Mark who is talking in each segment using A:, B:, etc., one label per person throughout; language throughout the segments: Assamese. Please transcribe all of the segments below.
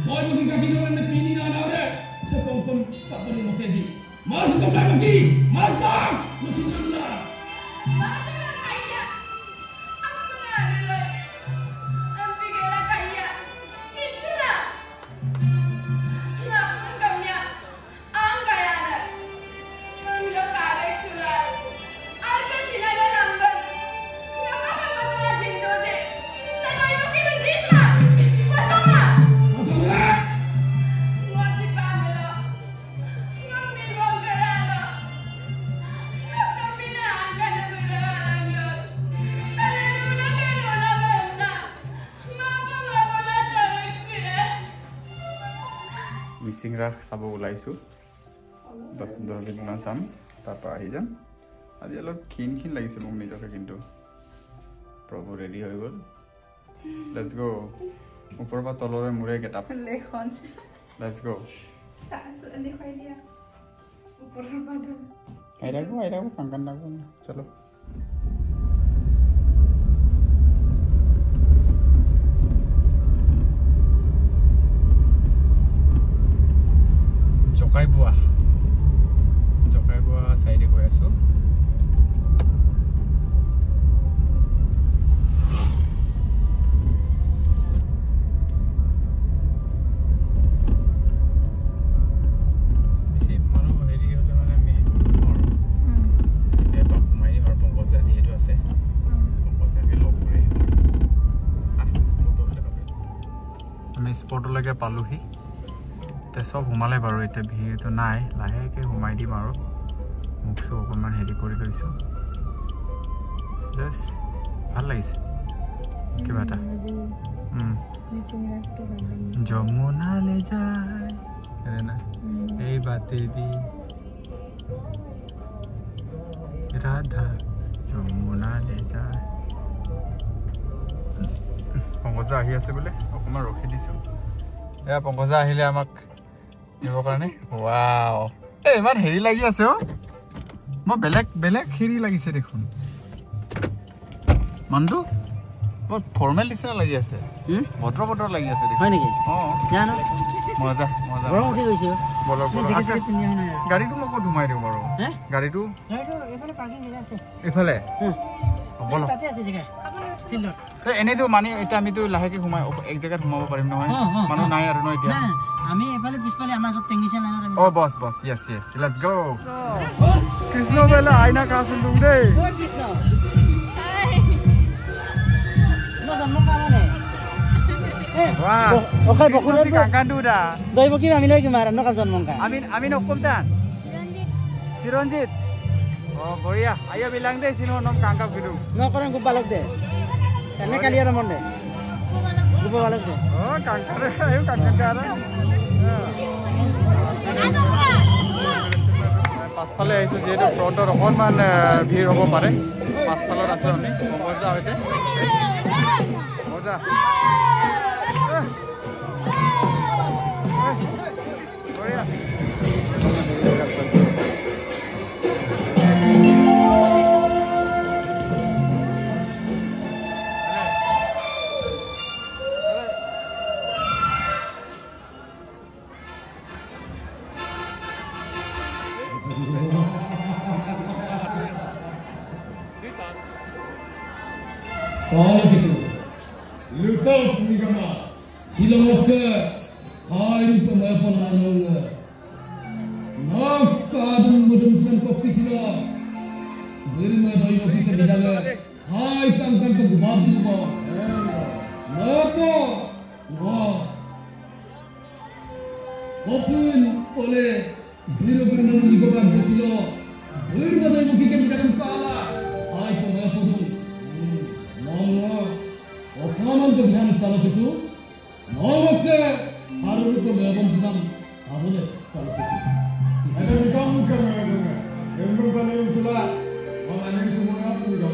A: Boy mo kaki naman na pili na naure sa tongkong kapani mo kegi. Mas ka ba lagi? Mas ka! Masusunod na!
B: Mising ৰাস চাব ওলাইছোঁ 10-15 মিনিটমান চাম তাৰপৰা আহি যাম আজি অলপ ক্ষীণ লাগিছে মোক নিজকে কিন্তু প্ৰভু ৰেডি হৈ গ'ল লেটছ গো ওপৰৰ পৰা তললৈ মূৰে গেটাপ লেখন লেটছ গো দেখাই দিয়া ওপৰৰ পৰা আইৰাগো কাংকান লাগো চলো জকাই বোৱা সাইডে গৈ আছো স্পটলৈকে পালোহি সব সোমালে বাৰু এতিয়া ভিৰটো নাই লাহেকে সোমাই দিম আৰু মুখ চুখ অকণমান হেৰি কৰি লৈছোঁ জাষ্ট ভাল লাগিছে কিবা এটা যমুনালে যায় এই বাটেদি ৰাধা যমুনালে যায় পংকজা আহি আছে বোলে অকণমান ৰখি দিছোঁ এয়া পংকজা আহিলে আমাক নিবৰ কাৰণে ৱাও এই ইমান হেৰি লাগি আছে অ মই বেলেগ হেৰি লাগিছে দেখোন মনটো বহুত ফৰ্মেল নিচিনা লাগি আছে ভদ্ৰ লাগি আছে দেখোন হয় নেকি অঁ জানো মজা গৰম উঠি গৈছে গাড়ীটো মই ক'ত সোমাই দিওঁ বাৰু গাড়ীটো এইফালে এনেইতো মানে এতিয়া আমিতো লাহেকে সোমাই এক জেগাত সোমাব পাৰিম নহয় মানুহ নাই আৰু ন এতিয়া আমি এফালে পিছফালে আমাৰ সব টেকনিশিয়ান লাইনৰ ও বস yes let's go কৃষ্ণ বেলা আইনা কাছে লুং দে কৃষ্ণ হাই ন জন্ম কামনে বাহ ওকে বকুরে কাকান দুডা দই বকি আমি লই কি মারা ন কা জন্ম কা আমি নকমতান চিরঞ্জিত ও বড়িয়া আইয়া বিlang দে সিনো নম কাঙ্কা বিদু ন করন গু বালক দে এনে কালিয়া রমন দে গু বালক দে ও কাঙ্কা রে আয়ু কাঙ্কা কারা পাছফালে আহিছোঁ যিহেতু ফ্ৰণ্টত অকণমান ভিৰ হ'ব পাৰে পাছফালত আছে আমি মজা হৈছে মজা
A: Kalau gitu, lutau penigama, silakan ke hari pemahaman anong nak kadung mudum senang kopi sila, berima doi kopi ke bidang hai tangkan pegubab juga, apa, apun oleh berima ibu bapa sila, berima doi kopi ke bidang kala, hai pemahaman অপমান ধ্যান পালক itu নরকে আরূপ মেবম সুনাম আহলে পালক itu ada bukan karena member paling sula mengenai semua juga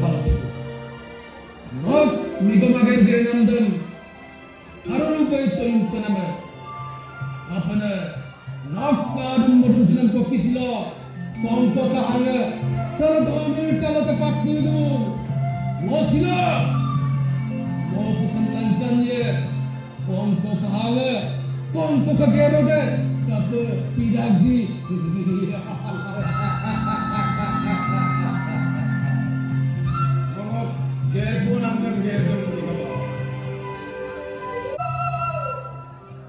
A: palok itu nok nigomagai gerenandam arup itu impanama apana nok parum modum sunam kokislo kongko kahanga terdamir kalau tepat itu Mosila mau pesankannya Pongko kahawe, pongko kagerode, kape tidakji.
C: Nomor gerbo namdan gerbo nikaba.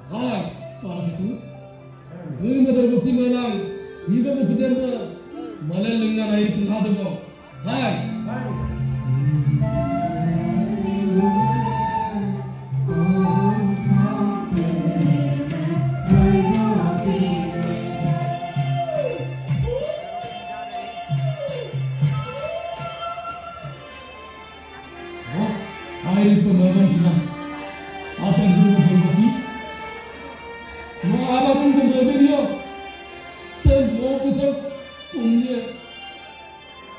A: Hai, para itu. Durmadar bukti malang, hiba bukti derma, malang lingna naik prihadabo. Hai. Hai pemagang sudah. Apa yang dulu berbagi? Mau apa pun berbagi dia. Semua pusat punya.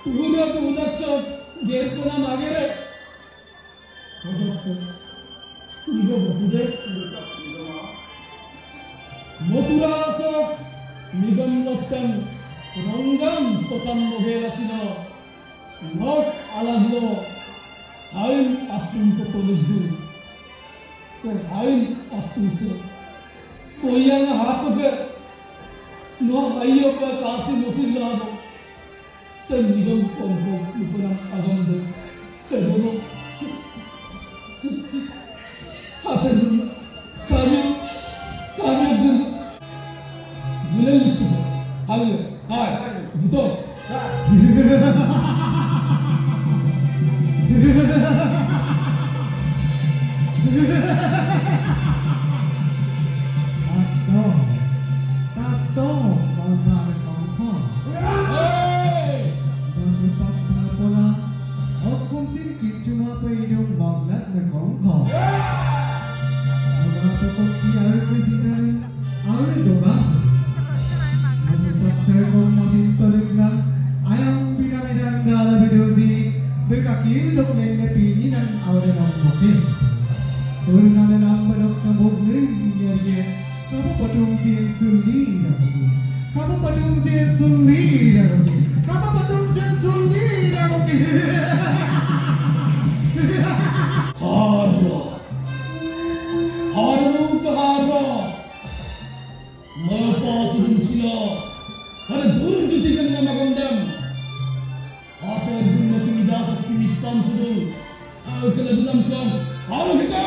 A: Pura pudak sok. Dia pun nama agak. Ibu berbudak. Motura sok. Nigam nottam. Ronggam pesan mogela sino. Not alahlo. Ain atun ko tolugdu. Sir, ain atu sir. Koya na hapaga. No ayo pa kasi musilado. Sir, nigam pongko lupunang agam do. Tegono. Hatan kami dun. Bulan lucu. Ayo, hai, betul.
D: Tato, bangsa bangsa.
A: Hey!
D: Dan sebab kenapa aku sedikit cuma payung banget nekongko. Apa kau kira presiden? Awal itu bas. Sebab saya kau masih terlihat ayam bina dalam videosi. Bekaki dok nene pini dan awal nak mungkin. Turun dalam bedok tembok ni dia. Kamu padung sih suli dah lagi. Kamu padung sih suli dah lagi. Kamu padung sih suli dah lagi.
A: Haro. Haro paharo. Mapasun sila. Ada durun juti kan nama gondam. Apa durun mati midas pinitan sudu. Aku kena dalam kam. Haro kita.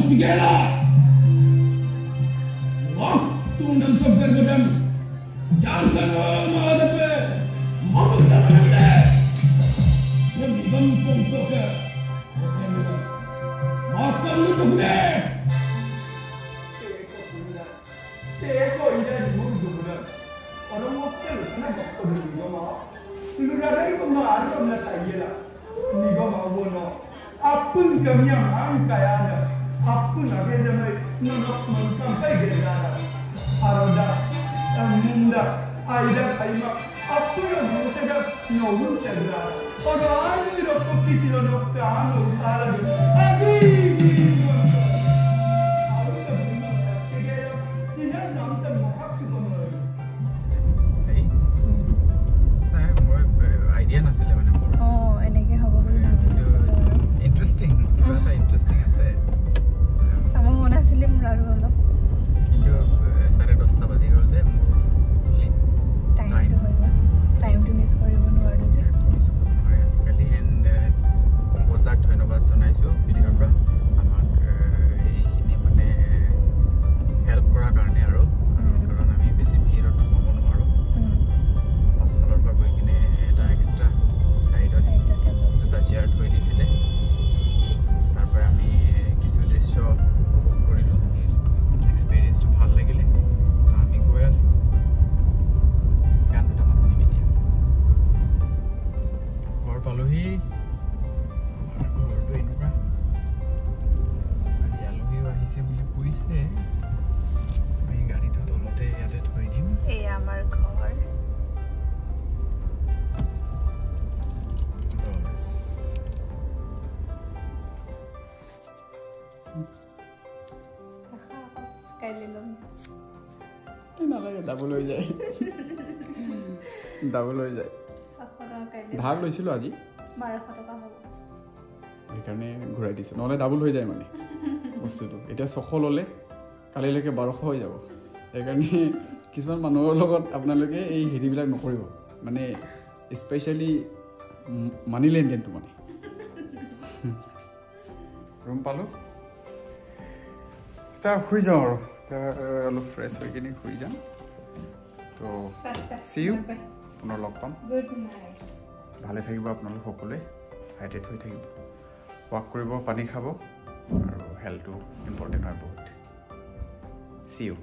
A: Pigela! Wah, tundam sabdar godam. Jangan menghadapi makhluk yang menanda. Sebibam pongkoka. Makan lu berguna.
C: Seko ida di mulut bulan. Orang mokal, anak bakal dulu gama. Lu ada yang kemarin orang nak tayela. Ni gama bono. Apun kami yang angkayana. Apun agak jamai nunuk sampai gerada. Aroda, munda, aida, aima. Apun yang mau cakap nyawun cakap. Orang ini doktor kisi doktor anu salah tu. Adi.
B: Idea naছিলে মানে মোৰ
E: এনেকে হ'ব বুলি ভাবিছিলো
B: ইন্টাৰেষ্টিং কিবা এটা ইন্টাৰেষ্টিং আছে
E: চাব মন আছিলে মোৰ আৰু অলপ
B: কিন্তু 10:30 বাজি গ'ল যে মোৰ স্লিপ
E: টাইমটো মিছ কৰিব নোৱাৰো যে
B: আজিকালি এণ্ড পংকজাক ধন্যবাদ জনাইছোঁ ভিডিঅ'ৰ পৰা আমাক এইখিনি মানে হেল্প কৰাৰ কাৰণে আৰু কাৰণ আমি বেছি ভিৰত সোমাব নোৱাৰোঁ পাছফালৰ পৰা গৈ কিনে এটা এক্সট্ৰা চাইডত দুটা চেয়াৰ থৈ দিছিলে তাৰ পৰা আমি কিছু দৃশ্য উপভোগ কৰিলোঁ এক্সপিৰিয়েঞ্চটো ভাল লাগিলে আমি গৈ আছোঁ গান দুটামান শুনিম এতিয়া ঘৰ পালোহি আহিছে বুলি কৈছে আমি গাড়ীটো তলতে ইয়াতে থৈ দিম
E: এই আমাৰ ঘৰ কাইলৈ ল'ম
B: নালাগে ডাবল হৈ যায় ডাবল হৈ যায় ধাৰ লৈছিলোঁ আজি
E: 1200 টকা হ'ব
B: সেইকাৰণে ঘূৰাই দিছোঁ নহ'লে ডাবল হৈ যায় মানে বস্তুটো এতিয়া 600 ল'লে কালিলৈকে 1200 হৈ যাব সেইকাৰণে কিছুমান মানুহৰ লগত আপোনালোকে এই হেৰিবিলাক নকৰিব মানে স্পেচিয়েলি মানি লেনদেনটো মানে ৰুম পালোঁ এতিয়া শুই যাওঁ আৰু অলপ ফ্ৰেছ হৈ কিনে শুই যাম তো চি ইউ পুনৰ লগ পাম
E: গুড নাইট
B: ভালে থাকিব আপোনালোক সকলোৱে হাইড্ৰেট হৈ থাকিব ৱাক কৰিব পানী খাব আৰু হেল্থটো ইম্পৰ্টেণ্ট হয় বহুত চি ইউ